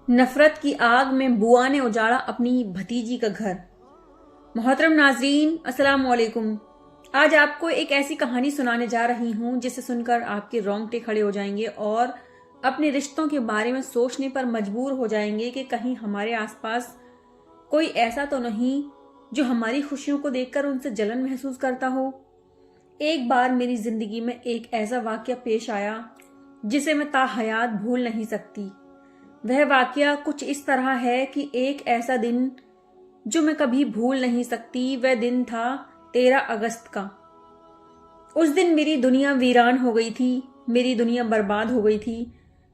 नफरत की आग में बुआ ने उजाड़ा अपनी भतीजी का घर। मोहतरम नाजरीन, अस्सलाम वालेकुम। आज आपको एक ऐसी कहानी सुनाने जा रही हूं जिसे सुनकर आपके रोंगटे खड़े हो जाएंगे और अपने रिश्तों के बारे में सोचने पर मजबूर हो जाएंगे कि कहीं हमारे आसपास कोई ऐसा तो नहीं जो हमारी खुशियों को देखकर उनसे जलन महसूस करता हो। एक बार मेरी जिंदगी में एक ऐसा वाकया पेश आया जिसे मैं ताहयात भूल नहीं सकती। वह वाकया कुछ इस तरह है कि एक ऐसा दिन जो मैं कभी भूल नहीं सकती, वह दिन था 13 अगस्त का। उस दिन मेरी दुनिया वीरान हो गई थी, मेरी दुनिया बर्बाद हो गई थी,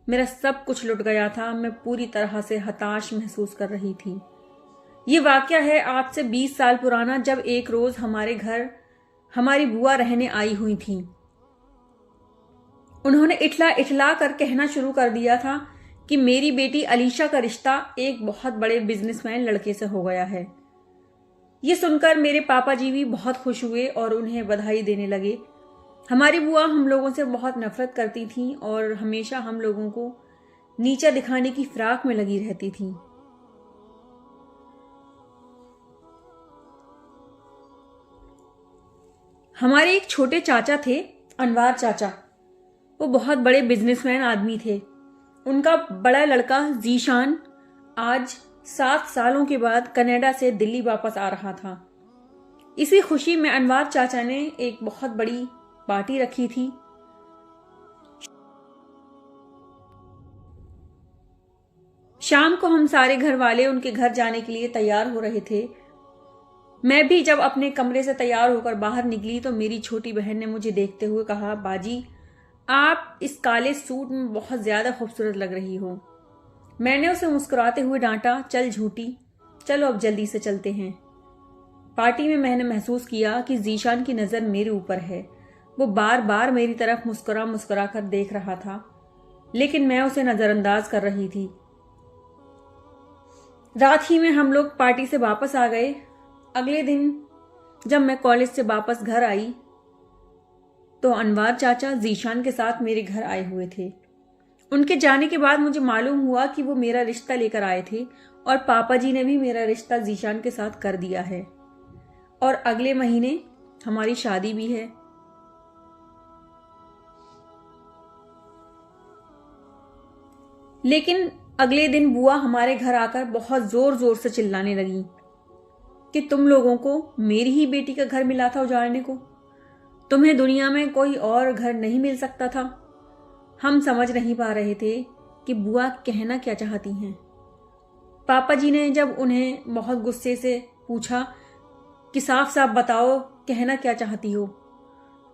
मेरा सब कुछ लुट गया था। मैं पूरी तरह से हताश महसूस कर रही थी। ये वाकया है आज से 20 साल पुराना, जब एक रोज हमारे घर हमारी बुआ रहने आई हुई थी। उन्होंने इठला इठला कर कहना शुरू कर दिया था कि मेरी बेटी अलीशा का रिश्ता एक बहुत बड़े बिजनेसमैन लड़के से हो गया है। ये सुनकर मेरे पापा जी भी बहुत खुश हुए और उन्हें बधाई देने लगे। हमारी बुआ हम लोगों से बहुत नफरत करती थी और हमेशा हम लोगों को नीचा दिखाने की फिराक में लगी रहती थी। हमारे एक छोटे चाचा थे, अनवार चाचा। वो बहुत बड़े बिजनेसमैन आदमी थे। उनका बड़ा लड़का जीशान आज 7 सालों के बाद कनाडा से दिल्ली वापस आ रहा था। इसी खुशी में अनवार चाचा ने एक बहुत बड़ी पार्टी रखी थी। शाम को हम सारे घर वाले उनके घर जाने के लिए तैयार हो रहे थे। मैं भी जब अपने कमरे से तैयार होकर बाहर निकली तो मेरी छोटी बहन ने मुझे देखते हुए कहा, बाजी आप इस काले सूट में बहुत ज्यादा खूबसूरत लग रही हो। मैंने उसे मुस्कुराते हुए डांटा, चल झूठी, चलो अब जल्दी से चलते हैं। पार्टी में मैंने महसूस किया कि जीशान की नजर मेरे ऊपर है। वो बार बार मेरी तरफ मुस्कुरा मुस्कुरा कर देख रहा था, लेकिन मैं उसे नजरअंदाज कर रही थी। रात ही में हम लोग पार्टी से वापस आ गए। अगले दिन जब मैं कॉलेज से वापस घर आई तो अनवार चाचा जीशान के साथ मेरे घर आए हुए थे। उनके जाने के बाद मुझे मालूम हुआ कि वो मेरा रिश्ता लेकर आए थे और पापा जी ने भी मेरा रिश्ता जीशान के साथ कर दिया है और अगले महीने हमारी शादी भी है। लेकिन अगले दिन बुआ हमारे घर आकर बहुत जोर जोर से चिल्लाने लगी कि तुम लोगों को मेरी ही बेटी का घर मिला था उजाड़ने को, तुम्हें दुनिया में कोई और घर नहीं मिल सकता था। हम समझ नहीं पा रहे थे कि बुआ कहना क्या चाहती हैं। पापा जी ने जब उन्हें बहुत गुस्से से पूछा कि साफ साफ बताओ कहना क्या चाहती हो,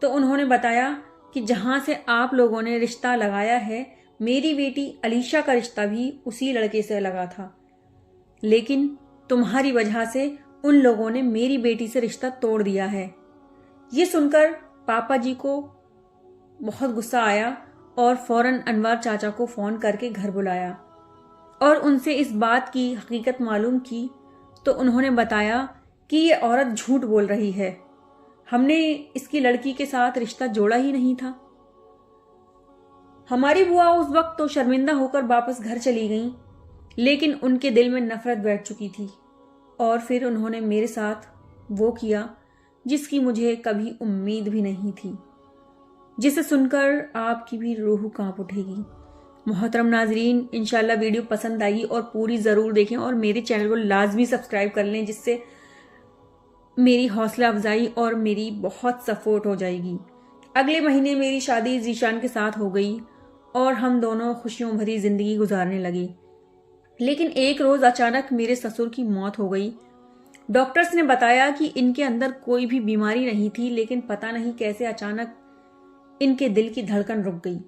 तो उन्होंने बताया कि जहां से आप लोगों ने रिश्ता लगाया है, मेरी बेटी अलीशा का रिश्ता भी उसी लड़के से लगा था, लेकिन तुम्हारी वजह से उन लोगों ने मेरी बेटी से रिश्ता तोड़ दिया है। ये सुनकर पापा जी को बहुत गुस्सा आया और फौरन अनवर चाचा को फोन करके घर बुलाया और उनसे इस बात की हकीकत मालूम की तो उन्होंने बताया कि ये औरत झूठ बोल रही है, हमने इसकी लड़की के साथ रिश्ता जोड़ा ही नहीं था। हमारी बुआ उस वक्त तो शर्मिंदा होकर वापस घर चली गईं, लेकिन उनके दिल में नफरत बैठ चुकी थी और फिर उन्होंने मेरे साथ वो किया जिसकी मुझे कभी उम्मीद भी नहीं थी, जिसे सुनकर आपकी भी रूह कांप उठेगी। मोहतरम नाजरीन, इंशाल्लाह वीडियो पसंद आएगी और पूरी ज़रूर देखें और मेरे चैनल को लाजमी सब्सक्राइब कर लें, जिससे मेरी हौसला अफजाई और मेरी बहुत सपोर्ट हो जाएगी। अगले महीने मेरी शादी जीशान के साथ हो गई और हम दोनों खुशियों भरी जिंदगी गुजारने लगे। लेकिन एक रोज अचानक मेरे ससुर की मौत हो गई। डॉक्टर्स ने बताया कि इनके अंदर कोई भी बीमारी नहीं थी, लेकिन पता नहीं कैसे अचानक इनके दिल की धड़कन रुक गई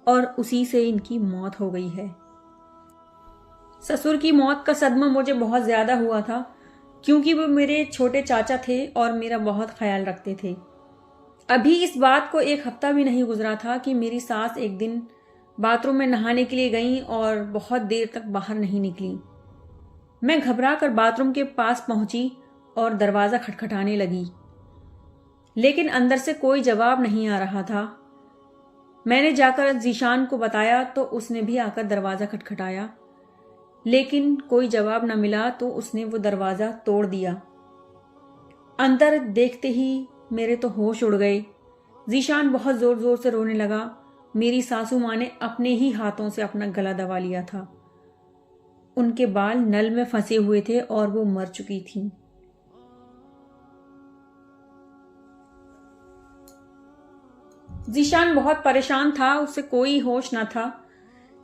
और उसी से इनकी मौत हो गई है। ससुर की मौत का सदमा मुझे बहुत ज्यादा हुआ था, क्योंकि वो मेरे छोटे चाचा थे और मेरा बहुत ख्याल रखते थे। अभी इस बात को 1 हफ्ता भी नहीं गुजरा था कि मेरी सास एक दिन बाथरूम में नहाने के लिए गई और बहुत देर तक बाहर नहीं निकली। मैं घबरा कर बाथरूम के पास पहुंची और दरवाजा खटखटाने लगी, लेकिन अंदर से कोई जवाब नहीं आ रहा था। मैंने जाकर जीशान को बताया तो उसने भी आकर दरवाजा खटखटाया, लेकिन कोई जवाब न मिला तो उसने वो दरवाज़ा तोड़ दिया। अंदर देखते ही मेरे तो होश उड़ गए। जीशान बहुत ज़ोर ज़ोर से रोने लगा। मेरी सासू माँ ने अपने ही हाथों से अपना गला दबा लिया था। उनके बाल नल में फंसे हुए थे और वो मर चुकी थी। जीशान बहुत परेशान था, उसे कोई होश न था।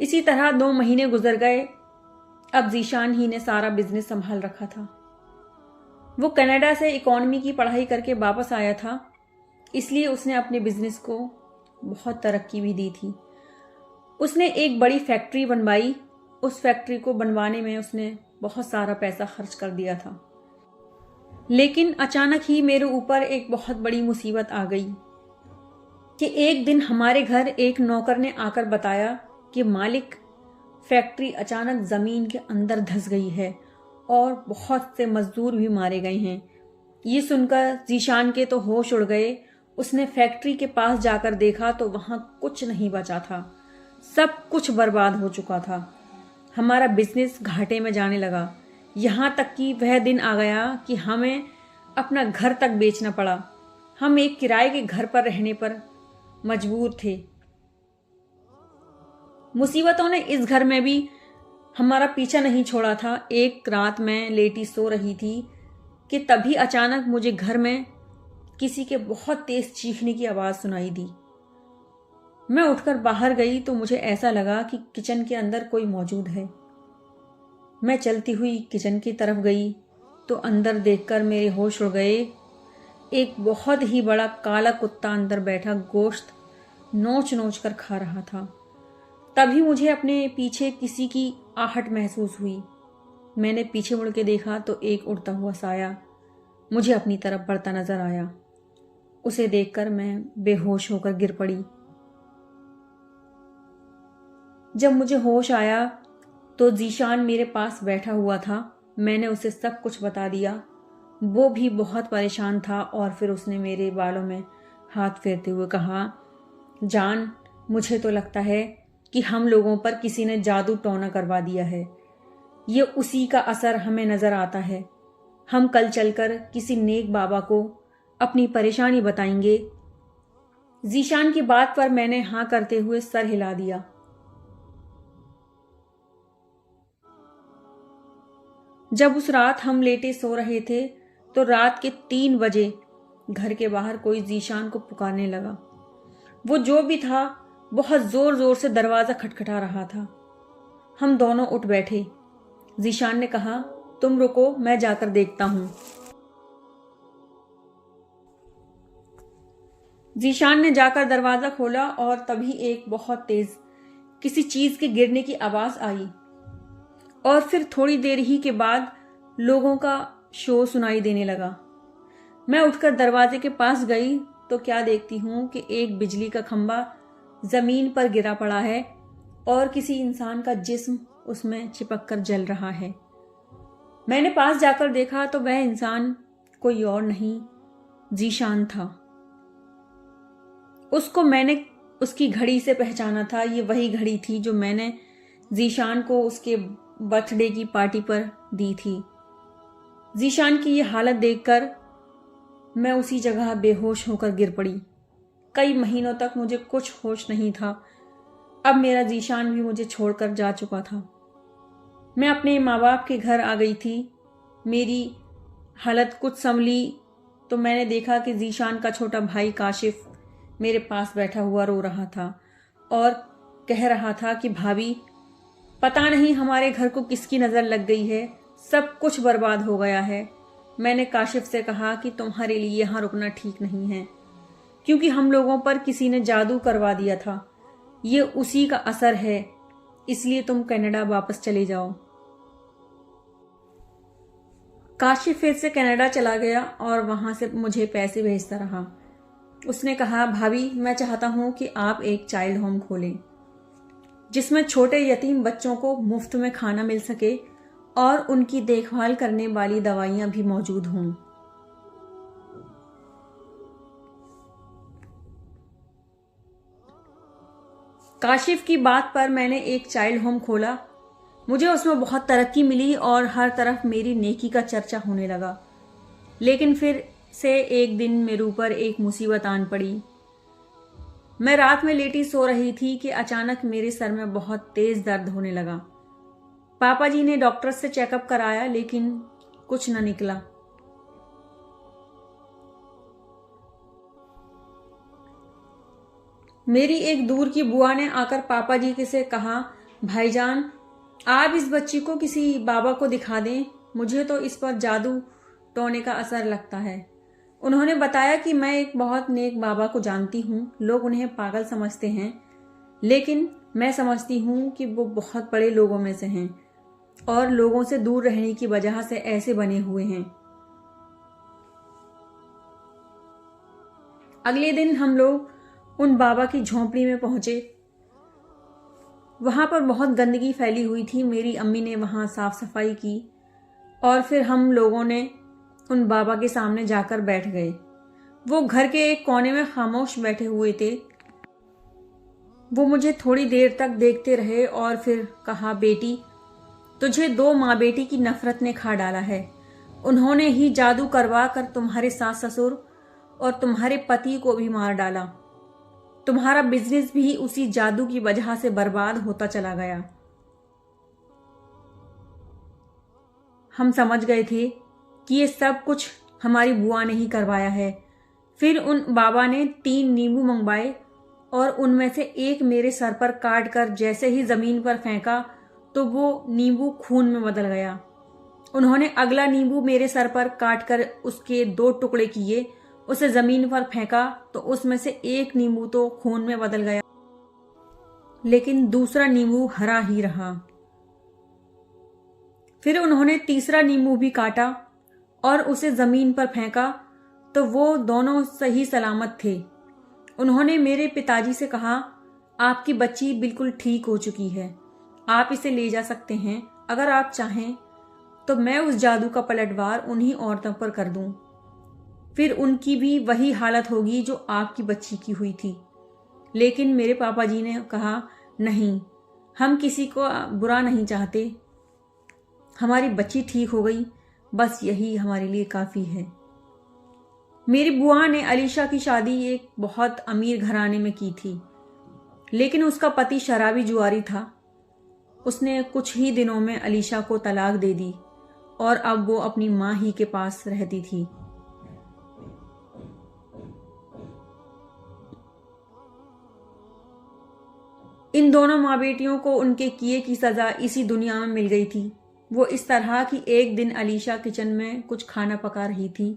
इसी तरह 2 महीने गुजर गए। अब जीशान ही ने सारा बिजनेस संभाल रखा था। वो कनाडा से इकोनॉमी की पढ़ाई करके वापस आया था, इसलिए उसने अपने बिजनेस को बहुत तरक्की भी दी थी। उसने एक बड़ी फैक्ट्री बनवाई। उस फैक्ट्री को बनवाने में उसने बहुत सारा पैसा खर्च कर दिया था। लेकिन अचानक ही मेरे ऊपर एक बहुत बड़ी मुसीबत आ गई कि एक दिन हमारे घर एक नौकर ने आकर बताया कि मालिक, फैक्ट्री अचानक ज़मीन के अंदर धंस गई है और बहुत से मजदूर भी मारे गए हैं। ये सुनकर जीशान के तो होश उड़ गए। उसने फैक्ट्री के पास जाकर देखा तो वहाँ कुछ नहीं बचा था, सब कुछ बर्बाद हो चुका था। हमारा बिजनेस घाटे में जाने लगा। यहाँ तक कि वह दिन आ गया कि हमें अपना घर तक बेचना पड़ा। हम एक किराए के घर पर रहने पर मजबूर थे। मुसीबतों ने इस घर में भी हमारा पीछा नहीं छोड़ा था। एक रात मैं लेटी सो रही थी कि तभी अचानक मुझे घर में किसी के बहुत तेज चीखने की आवाज़ सुनाई दी। मैं उठकर बाहर गई तो मुझे ऐसा लगा कि किचन के अंदर कोई मौजूद है। मैं चलती हुई किचन की तरफ गई तो अंदर देखकर मेरे होश उड़ गए। एक बहुत ही बड़ा काला कुत्ता अंदर बैठा गोश्त नोच नोच कर खा रहा था। तभी मुझे अपने पीछे किसी की आहट महसूस हुई। मैंने पीछे मुड़ के देखा तो एक उड़ता हुआ साया मुझे अपनी तरफ बढ़ता नजर आया। उसे देखकर मैं बेहोश होकर गिर पड़ी। जब मुझे होश आया तो जीशान मेरे पास बैठा हुआ था। मैंने उसे सब कुछ बता दिया। वो भी बहुत परेशान था और फिर उसने मेरे बालों में हाथ फेरते हुए कहा, जान, मुझे तो लगता है कि हम लोगों पर किसी ने जादू टोना करवा दिया है। ये उसी का असर हमें नजर आता है। हम कल चलकर किसी नेक बाबा को अपनी परेशानी बताएंगे। जीशान की बात पर मैंने हाँ करते हुए सर हिला दिया। जब उस रात हम लेटे सो रहे थे तो रात के 3 बजे घर के बाहर कोई जीशान को पुकारने लगा। वो जो भी था बहुत जोर जोर से दरवाजा खटखटा रहा था। हम दोनों उठ बैठे। जीशान ने कहा, तुम रुको, मैं जाकर देखता हूं। जीशान ने जाकर दरवाजा खोला और तभी एक बहुत तेज किसी चीज के गिरने की आवाज आई और फिर थोड़ी देर ही के बाद लोगों का शोर सुनाई देने लगा। मैं उठकर दरवाजे के पास गई तो क्या देखती हूं कि एक बिजली का खंभा जमीन पर गिरा पड़ा है और किसी इंसान का जिस्म उसमें चिपक कर जल रहा है। मैंने पास जाकर देखा तो वह इंसान कोई और नहीं, जीशान था। उसको मैंने उसकी घड़ी से पहचाना था। ये वही घड़ी थी जो मैंने जीशान को उसके बर्थडे की पार्टी पर दी थी। जीशान की ये हालत देखकर मैं उसी जगह बेहोश होकर गिर पड़ी। कई महीनों तक मुझे कुछ होश नहीं था। अब मेरा जीशान भी मुझे छोड़कर जा चुका था। मैं अपने माँ बाप के घर आ गई थी। मेरी हालत कुछ संभली तो मैंने देखा कि जीशान का छोटा भाई काशिफ मेरे पास बैठा हुआ रो रहा था और कह रहा था कि भाभी, पता नहीं हमारे घर को किसकी नज़र लग गई है, सब कुछ बर्बाद हो गया है। मैंने काशिफ से कहा कि तुम्हारे लिए यहाँ रुकना ठीक नहीं है, क्योंकि हम लोगों पर किसी ने जादू करवा दिया था। ये उसी का असर है, इसलिए तुम कनाडा वापस चले जाओ। काशिफ फिर से कनाडा चला गया और वहां से मुझे पैसे भेजता रहा। उसने कहा, भाभी, मैं चाहता हूं कि आप एक चाइल्ड होम खोलें जिसमें छोटे यतीम बच्चों को मुफ्त में खाना मिल सके और उनकी देखभाल करने वाली दवाइयां भी मौजूद हों। काशिफ की बात पर मैंने एक चाइल्ड होम खोला मुझे उसमें बहुत तरक्की मिली और हर तरफ मेरी नेकी का चर्चा होने लगा। लेकिन फिर से एक दिन मेरे ऊपर एक मुसीबत आन पड़ी। मैं रात में लेटी सो रही थी कि अचानक मेरे सर में बहुत तेज दर्द होने लगा। पापा जी ने डॉक्टर से चेकअप कराया लेकिन कुछ न निकला। मेरी एक दूर की बुआ ने आकर पापा जी से कहा, भाईजान आप इस बच्ची को किसी बाबा को दिखा दें, मुझे तो इस पर जादू टोने का असर लगता है। उन्होंने बताया कि मैं एक बहुत नेक बाबा को जानती हूँ। लोग उन्हें पागल समझते हैं लेकिन मैं समझती हूँ कि वो बहुत बड़े लोगों में से हैं और लोगों से दूर रहने की वजह से ऐसे बने हुए हैं। अगले दिन हम लोग उन बाबा की झोंपड़ी में पहुंचे। वहां पर बहुत गंदगी फैली हुई थी। मेरी अम्मी ने वहां साफ सफाई की और फिर हम लोगों ने उन बाबा के सामने जाकर बैठ गए। वो घर के एक कोने में खामोश बैठे हुए थे। वो मुझे थोड़ी देर तक देखते रहे और फिर कहा, बेटी तुझे 2 माँ बेटी की नफरत ने खा डाला है। उन्होंने ही जादू करवा कर तुम्हारे सास ससुर और तुम्हारे पति को भी मार डाला। तुम्हारा बिजनेस भी उसी जादू की वजह से बर्बाद होता चला गया। हम समझ गए थे कि ये सब कुछ हमारी बुआ ने ही करवाया है। फिर उन बाबा ने 3 नींबू मंगवाए और उनमें से एक मेरे सर पर काट कर जैसे ही जमीन पर फेंका तो वो नींबू खून में बदल गया। उन्होंने अगला नींबू मेरे सर पर काट कर उसके 2 टुकड़े किए, उसे जमीन पर फेंका तो उसमें से एक नींबू तो खून में बदल गया लेकिन दूसरा नींबू हरा ही रहा। फिर उन्होंने तीसरा नींबू भी काटा और उसे जमीन पर फेंका तो वो दोनों सही सलामत थे। उन्होंने मेरे पिताजी से कहा, आपकी बच्ची बिल्कुल ठीक हो चुकी है, आप इसे ले जा सकते हैं। अगर आप चाहें तो मैं उस जादू का पलटवार उन्हीं औरतों पर कर दूं। फिर उनकी भी वही हालत होगी जो आपकी बच्ची की हुई थी। लेकिन मेरे पापा जी ने कहा, नहीं, हम किसी को बुरा नहीं चाहते। हमारी बच्ची ठीक हो गई, बस यही हमारे लिए काफी है। मेरी बुआ ने अलीशा की शादी एक बहुत अमीर घराने में की थी लेकिन उसका पति शराबी जुआरी था। उसने कुछ ही दिनों में अलीशा को तलाक दे दी और अब वो अपनी माँ ही के पास रहती थी। इन दोनों माँ बेटियों को उनके किए की सजा इसी दुनिया में मिल गई थी। वो इस तरह कि एक दिन अलीशा किचन में कुछ खाना पका रही थी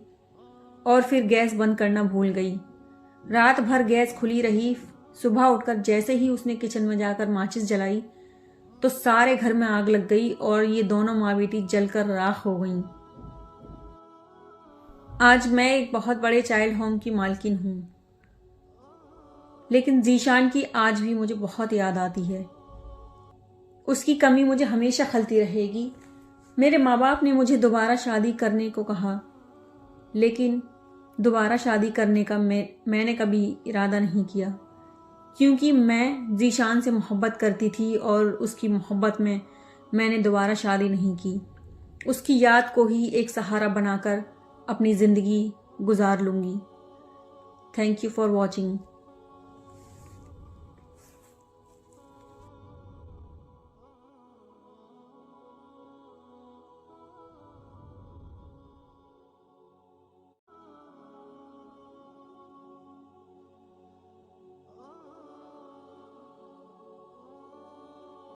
और फिर गैस बंद करना भूल गई। रात भर गैस खुली रही। सुबह उठकर जैसे ही उसने किचन में जाकर माचिस जलाई तो सारे घर में आग लग गई और ये दोनों माँ बेटी जलकर राख हो गईं। आज मैं एक बहुत बड़े चाइल्ड होम की मालकिन हूँ लेकिन जीशान की आज भी मुझे बहुत याद आती है। उसकी कमी मुझे हमेशा खलती रहेगी। मेरे माँ बाप ने मुझे दोबारा शादी करने को कहा लेकिन दोबारा शादी करने का मैंने कभी इरादा नहीं किया क्योंकि मैं जीशान से मोहब्बत करती थी और उसकी मोहब्बत में मैंने दोबारा शादी नहीं की। उसकी याद को ही एक सहारा बनाकर अपनी ज़िंदगी गुजार लूँगी। Thank you for watching.